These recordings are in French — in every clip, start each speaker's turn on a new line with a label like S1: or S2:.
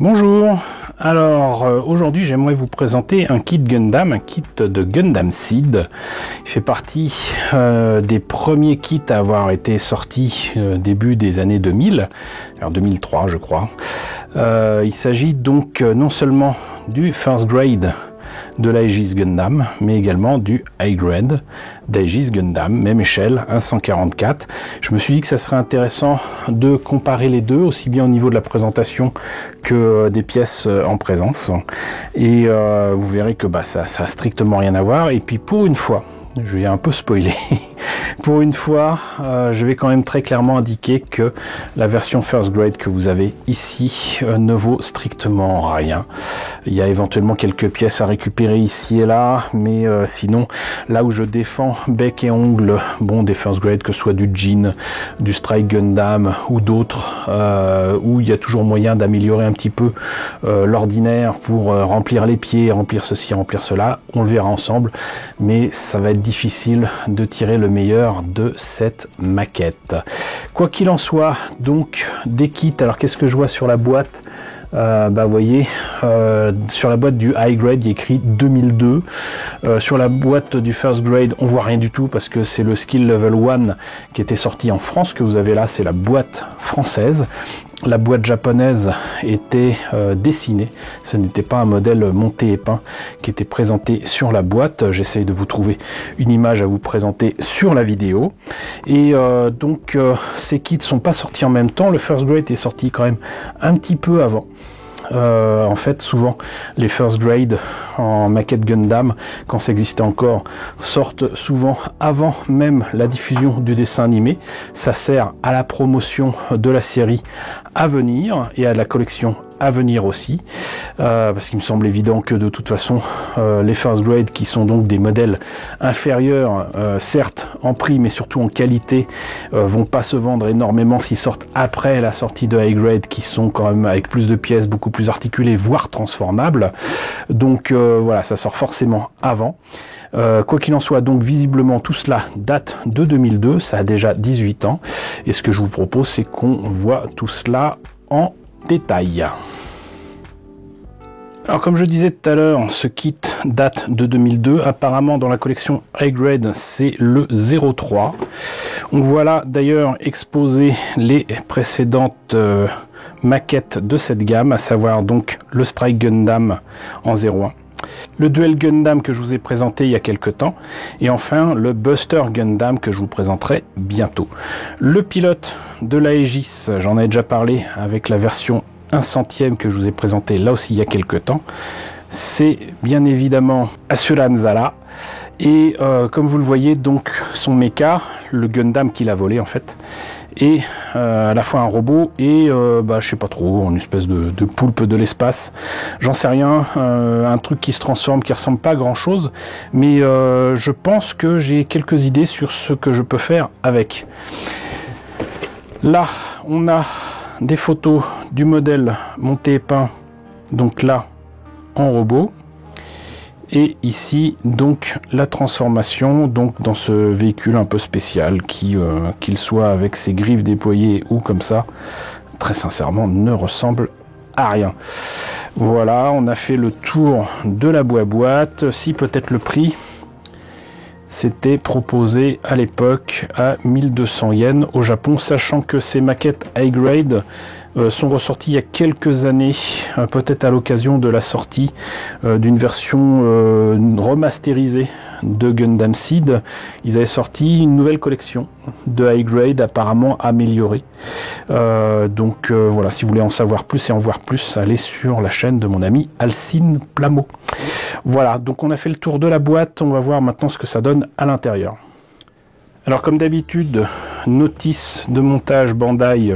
S1: Bonjour, alors aujourd'hui j'aimerais vous présenter un kit Gundam, un kit de Gundam Seed. Il fait partie des premiers kits à avoir été sortis début des années 2000, alors 2003 je crois. Il s'agit donc non seulement du First Grade de l'Aegis Gundam, mais également du High Grade d'Aegis Gundam, même échelle, 144. Je me suis dit que ça serait intéressant de comparer les deux, aussi bien au niveau de la présentation que des pièces en présence. Et vous verrez que ça a strictement rien à voir. Et puis pour une fois, je vais un peu spoiler, pour une fois, je vais quand même très clairement indiquer que la version First Grade que vous avez ici ne vaut strictement rien. Il y a éventuellement quelques pièces à récupérer ici et là, mais sinon, là où je défends bec et ongle, des First Grade, que ce soit du Jin, du Strike Gundam ou d'autres, où il y a toujours moyen d'améliorer un petit peu l'ordinaire pour remplir les pieds, remplir ceci, remplir cela, on le verra ensemble, mais ça va être difficile de tirer le meilleur de cette maquette. Quoi qu'il en soit, donc des kits. Alors qu'est-ce que je vois sur la boîte? Vous voyez, sur la boîte du High Grade il y a écrit 2002. Sur la boîte du First Grade on voit rien du tout parce que c'est le Skill Level 1 qui était sorti en France que vous avez là, c'est la boîte française. La boîte japonaise était dessinée, ce n'était pas un modèle monté et peint qui était présenté sur la boîte. J'essaye de vous trouver une image à vous présenter sur la vidéo. Et donc ces kits sont pas sortis en même temps, le First Grade est sorti quand même un petit peu avant. En fait, souvent, les First Grade en maquette Gundam, quand ça existait encore, sortent souvent avant même la diffusion du dessin animé. Ça sert à la promotion de la série à venir et à la collection à venir aussi, parce qu'il me semble évident que de toute façon les First Grade, qui sont donc des modèles inférieurs, certes en prix mais surtout en qualité, vont pas se vendre énormément s'ils sortent après la sortie de High Grade, qui sont quand même avec plus de pièces, beaucoup plus articulées, voire transformables. Donc voilà, ça sort forcément avant. Quoi qu'il en soit, donc visiblement tout cela date de 2002, ça a déjà 18 ans, et ce que je vous propose, c'est qu'on voit tout cela en détail. Alors comme je disais tout à l'heure, ce kit date de 2002, apparemment dans la collection High Grade c'est le 03. On voit là d'ailleurs exposer les précédentes maquettes de cette gamme, à savoir donc le Strike Gundam en 01. Le Duel Gundam que je vous ai présenté il y a quelques temps, et enfin le Buster Gundam que je vous présenterai bientôt. Le pilote de l'Aegis, j'en ai déjà parlé avec la version 1/100e que je vous ai présenté là aussi il y a quelques temps, c'est bien évidemment Asuranzala, et comme vous le voyez, donc son mecha, le Gundam qu'il a volé en fait, et à la fois un robot et je sais pas trop, une espèce de poulpe de l'espace, j'en sais rien, un truc qui se transforme, qui ressemble pas à grand chose, mais je pense que j'ai quelques idées sur ce que je peux faire avec. Là on a des photos du modèle monté et peint, donc là en robot, et ici donc la transformation donc dans ce véhicule un peu spécial qui qu'il soit avec ses griffes déployées ou comme ça, très sincèrement ne ressemble à rien. Voilà, on a fait le tour de la boîte. Si peut-être le prix, c'était proposé à l'époque à 1200 yens au Japon, sachant que ces maquettes High Grade sont ressorties il y a quelques années, peut-être à l'occasion de la sortie d'une version remasterisée de Gundam Seed. Ils avaient sorti une nouvelle collection de High Grade apparemment améliorée. Voilà, si vous voulez en savoir plus et en voir plus, allez sur la chaîne de mon ami Alcine Plamo. Voilà, donc on a fait le tour de la boîte, on va voir maintenant ce que ça donne à l'intérieur. Alors comme d'habitude, notice de montage Bandai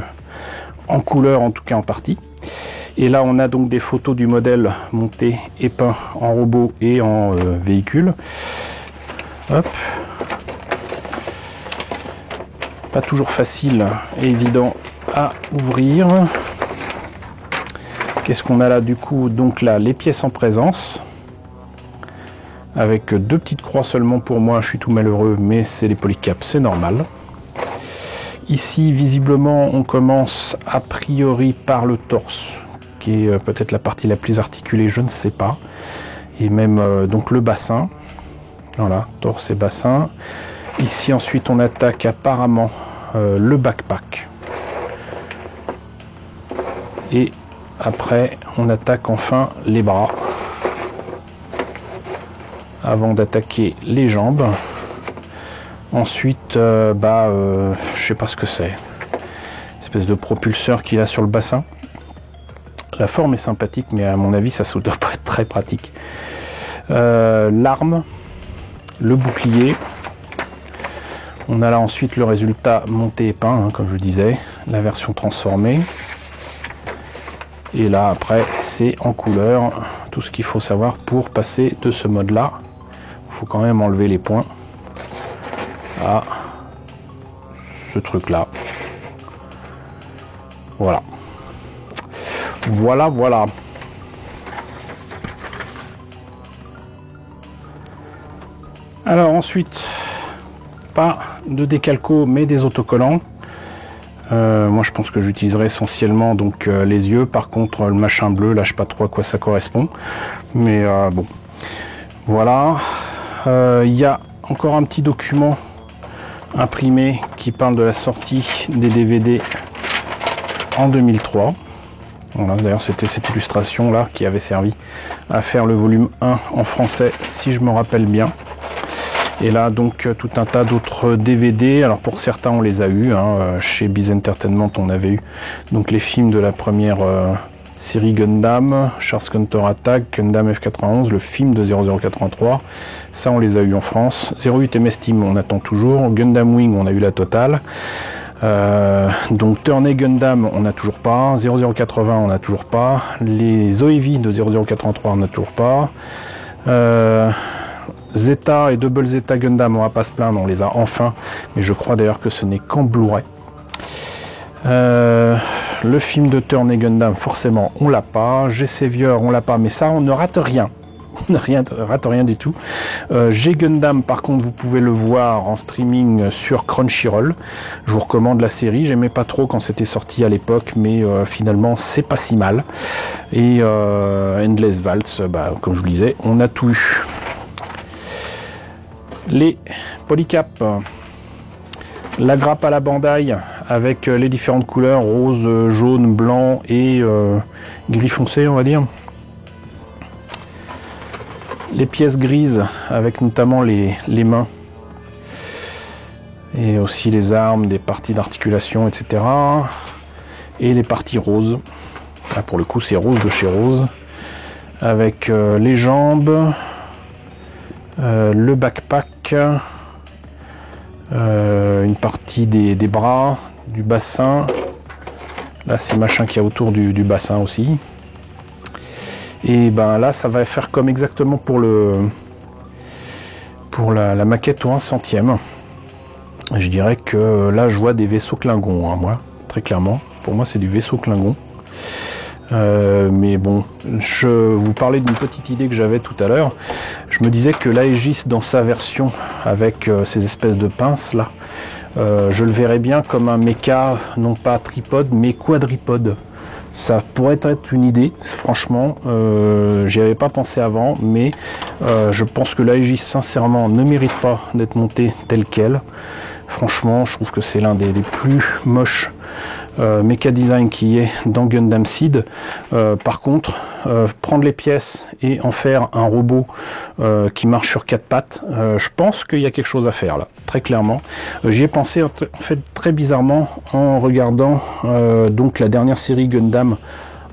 S1: en couleur, en tout cas en partie. Et là on a donc des photos du modèle monté et peint en robot et en véhicule. Hop. Pas toujours facile et évident à ouvrir. Qu'est-ce qu'on a là du coup? Donc là les pièces en présence, avec deux petites croix seulement pour moi, je suis tout malheureux, mais c'est les polycaps, c'est normal. Ici visiblement on commence a priori par le torse, qui est peut-être la partie la plus articulée, je ne sais pas. Et même donc le bassin, voilà, torse et bassin. Ici ensuite on attaque apparemment le backpack. Et après on attaque enfin les bras. Avant d'attaquer les jambes. Ensuite, je sais pas ce que c'est. Espèce de propulseur qu'il a sur le bassin. La forme est sympathique, mais à mon avis, ça ne doit pas être très pratique. L'arme, le bouclier. On a là ensuite le résultat monté et peint, hein, comme je disais, la version transformée. Et là, après, c'est en couleur. Tout ce qu'il faut savoir pour passer de ce mode-là. Il faut quand même enlever les points à ce truc-là. Voilà. Voilà. Alors ensuite, pas de décalco mais des autocollants. Moi je pense que j'utiliserai essentiellement donc les yeux. Par contre le machin bleu, là je sais pas trop à quoi ça correspond. Mais bon. Voilà. Il y a encore un petit document imprimé qui parle de la sortie des DVD en 2003. Voilà, d'ailleurs c'était cette illustration là qui avait servi à faire le volume 1 en français si je me rappelle bien. Et là donc tout un tas d'autres DVD. Alors pour certains on les a eu hein. Chez Biz Entertainment on avait eu donc les films de la première série Gundam, Charles Counter Attack, Gundam F91, le film de 0083, ça on les a eu en France. 08 MS Team on attend toujours, Gundam Wing on a eu la totale. Donc Tourney Gundam on n'a toujours pas, 0080 on n'a toujours pas, les OEV de 0083 on n'a toujours pas, Zeta et Double Zeta Gundam on va pas se plaindre, on les a enfin, mais je crois d'ailleurs que ce n'est qu'en Blu-ray. Le film de Tourney Gundam forcément on l'a pas, G-Savior on l'a pas, mais ça on ne rate rien. On ne rate rien du tout. G-Gundam par contre vous pouvez le voir en streaming sur Crunchyroll. Je vous recommande la série, j'aimais pas trop quand c'était sorti à l'époque, mais finalement c'est pas si mal. Et Endless Waltz, comme je vous le disais, on a tout eu. Les polycaps, la grappe à la Bandai avec les différentes couleurs, rose, jaune, blanc et gris foncé on va dire. Les pièces grises avec notamment les mains et aussi les armes, des parties d'articulation, etc. Et les parties roses. Là pour le coup c'est rose de chez Rose. Avec les jambes, le backpack, une partie des bras, du bassin. Là c'est machin qu'il y a autour du bassin aussi. Et ben là ça va faire comme exactement pour la maquette au 1/100e. Je dirais que là je vois des vaisseaux Klingons, hein, moi, très clairement. Pour moi c'est du vaisseau Klingon. Mais bon, je vous parlais d'une petite idée que j'avais tout à l'heure. Je me disais que l'Aegis dans sa version avec ces espèces de pinces là, je le verrais bien comme un mecha, non pas tripode mais quadripode. Ça pourrait être une idée, franchement, j'y avais pas pensé avant, mais je pense que l'Aegis sincèrement ne mérite pas d'être monté tel quel. Franchement, je trouve que c'est l'un des plus moches mecha design qui est dans Gundam Seed. Par contre, prendre les pièces et en faire un robot qui marche sur 4 pattes, je pense qu'il y a quelque chose à faire là, très clairement. J'y ai pensé en fait très bizarrement en regardant donc la dernière série Gundam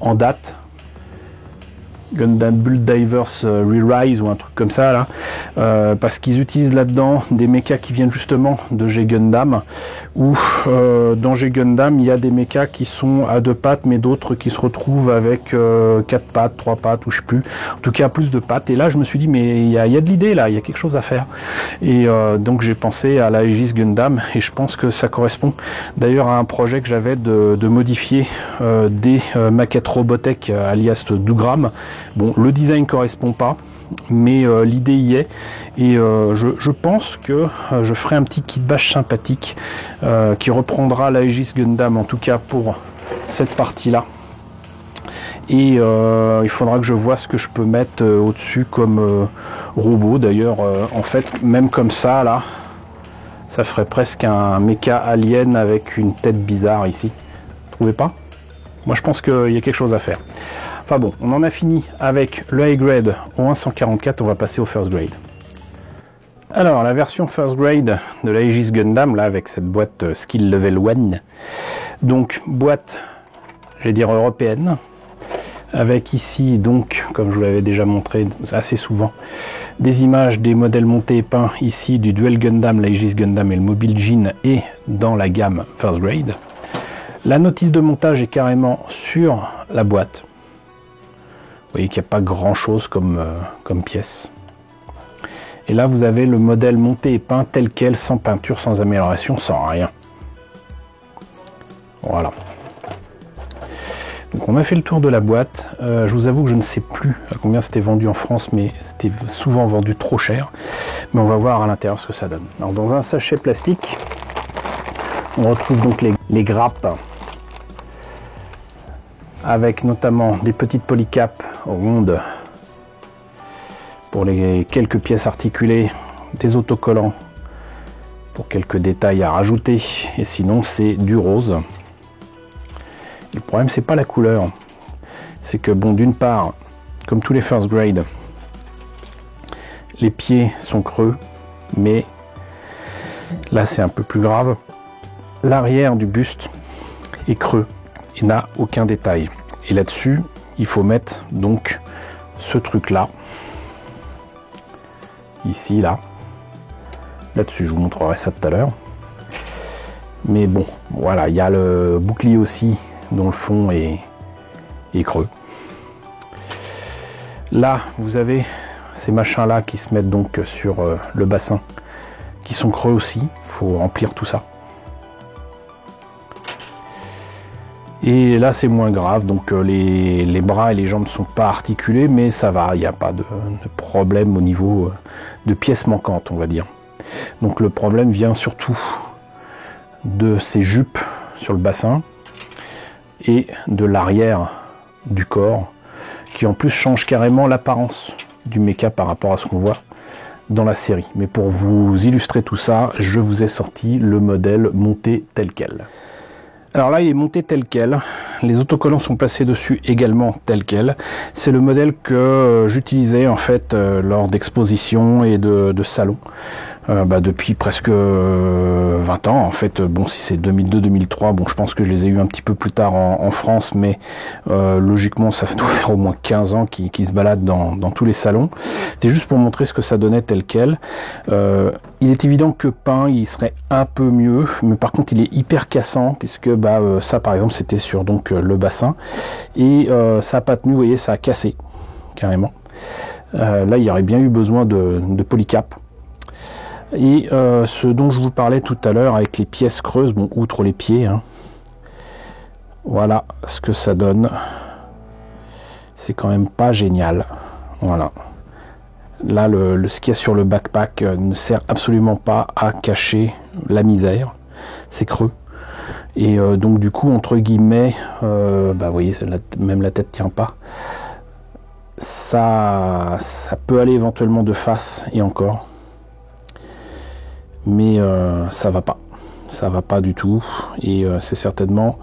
S1: en date. Gundam Build Divers Re-Rise ou un truc comme ça là, parce qu'ils utilisent là-dedans des mechas qui viennent justement de G-Gundam, où dans G-Gundam il y a des mechas qui sont à 2 pattes mais d'autres qui se retrouvent avec 4 pattes, 3 pattes ou je sais plus, en tout cas plus de pattes. Et là je me suis dit mais il y a de l'idée là, il y a quelque chose à faire. Et donc j'ai pensé à la Aegis Gundam et je pense que ça correspond d'ailleurs à un projet que j'avais de modifier des maquettes Robotech alias Dougram. Bon, le design correspond pas, mais l'idée y est, et je pense que je ferai un petit kit bash sympathique qui reprendra l'Aegis Gundam, en tout cas pour cette partie-là. Et il faudra que je vois ce que je peux mettre au-dessus comme robot. D'ailleurs, en fait, même comme ça, là, ça ferait presque un mecha alien avec une tête bizarre ici. Vous trouvez pas? Moi, je pense qu'il y a quelque chose à faire. Enfin bon, on en a fini avec le high grade au 1.144, on va passer au first grade. Alors, la version first grade de la Aegis Gundam, là, avec cette boîte Skill Level 1. Donc, boîte, je vais dire européenne. Avec ici, donc, comme je vous l'avais déjà montré assez souvent, des images des modèles montés et peints ici du Duel Gundam, la Aegis Gundam et le Mobile Jean et dans la gamme First Grade. La notice de montage est carrément sur la boîte. Vous voyez qu'il n'y a pas grand chose comme pièce. Et là, vous avez le modèle monté et peint tel quel, sans peinture, sans amélioration, sans rien. Voilà. Donc on a fait le tour de la boîte. Je vous avoue que je ne sais plus à combien c'était vendu en France, mais c'était souvent vendu trop cher. Mais on va voir à l'intérieur ce que ça donne. Alors dans un sachet plastique, on retrouve donc les grappes, avec notamment des petites polycapes rondes pour les quelques pièces articulées, des autocollants pour quelques détails à rajouter, et sinon c'est du rose. Le problème, c'est pas la couleur, c'est que bon, d'une part, comme tous les first grade, les pieds sont creux, mais là c'est un peu plus grave. L'arrière du buste est creux et n'a aucun détail. Et là-dessus, il faut mettre donc ce truc-là, ici, là. Là-dessus, je vous montrerai ça tout à l'heure. Mais bon, voilà, il y a le bouclier aussi, dont le fond est creux. Là, vous avez ces machins là qui se mettent donc sur le bassin, qui sont creux aussi. Il faut remplir tout ça. Et là, c'est moins grave, donc les bras et les jambes ne sont pas articulés, mais ça va, il n'y a pas de problème au niveau de pièces manquantes, on va dire. Donc le problème vient surtout de ces jupes sur le bassin et de l'arrière du corps, qui en plus change carrément l'apparence du mecha par rapport à ce qu'on voit dans la série. Mais pour vous illustrer tout ça, je vous ai sorti le modèle monté tel quel. Alors là, il est monté tel quel. Les autocollants sont placés dessus également tel quel. C'est le modèle que j'utilisais en fait lors d'expositions et de salons depuis presque 20 ans. En fait, bon, si c'est 2002-2003, bon, je pense que je les ai eu un petit peu plus tard en France, mais logiquement, ça doit faire au moins 15 ans qu'ils se baladent dans tous les salons. C'était juste pour montrer ce que ça donnait tel quel. Il est évident que peint, il serait un peu mieux, mais par contre, il est hyper cassant, puisque ça, par exemple, c'était sur donc le bassin, et ça n'a pas tenu, vous voyez, ça a cassé, carrément. Là, il y aurait bien eu besoin de polycap. Et ce dont je vous parlais tout à l'heure avec les pièces creuses, bon, outre les pieds, hein, voilà ce que ça donne. C'est quand même pas génial. Voilà. Là, ce qu'il y a sur le backpack ne sert absolument pas à cacher la misère. C'est creux. Et donc du coup, entre guillemets, vous voyez, même la tête tient pas. Ça peut aller éventuellement de face et encore. Mais ça va pas du tout, et c'est certainement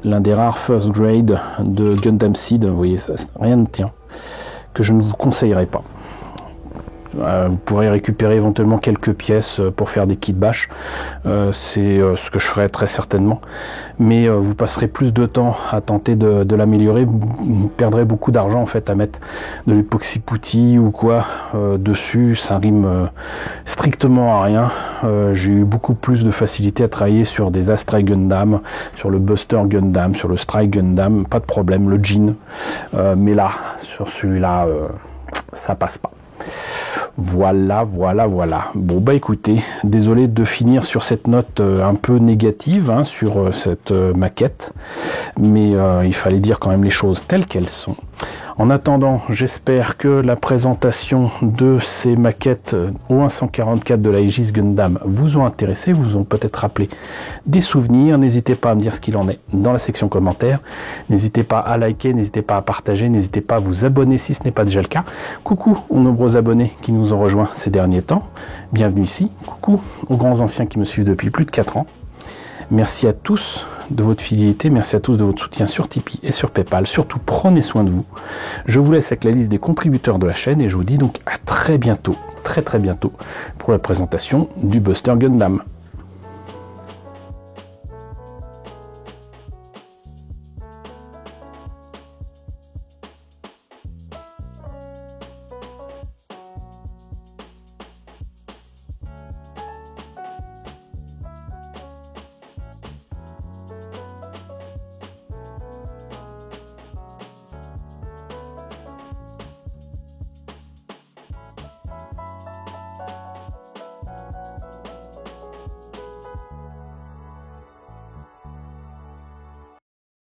S1: l'un des rares first grade de Gundam Seed, vous voyez, rien ne tient, que je ne vous conseillerais pas. Vous pourrez récupérer éventuellement quelques pièces pour faire des kits bash, c'est ce que je ferai très certainement, mais vous passerez plus de temps à tenter de l'améliorer, vous perdrez beaucoup d'argent en fait à mettre de l'époxy putty ou quoi dessus, ça rime strictement à rien. J'ai eu beaucoup plus de facilité à travailler sur des Astray Gundam, sur le Buster Gundam, sur le Strike Gundam, pas de problème, le Jean, mais là, sur celui-là, ça passe pas. Voilà. Bon écoutez, désolé de finir sur cette note un peu négative sur cette maquette, mais il fallait dire quand même les choses telles qu'elles sont. En attendant, j'espère que la présentation de ces maquettes OH-144 de la Aegis Gundam vous ont intéressé, vous ont peut-être rappelé des souvenirs. N'hésitez pas à me dire ce qu'il en est dans la section commentaires. N'hésitez pas à liker, n'hésitez pas à partager, n'hésitez pas à vous abonner si ce n'est pas déjà le cas. Coucou aux nombreux abonnés qui nous ont rejoints ces derniers temps. Bienvenue ici. Coucou aux grands anciens qui me suivent depuis plus de 4 ans. Merci à tous de votre fidélité, merci à tous de votre soutien sur Tipeee et sur Paypal. Surtout, prenez soin de vous. Je vous laisse avec la liste des contributeurs de la chaîne et je vous dis donc à très bientôt, très bientôt, pour la présentation du Buster Gundam.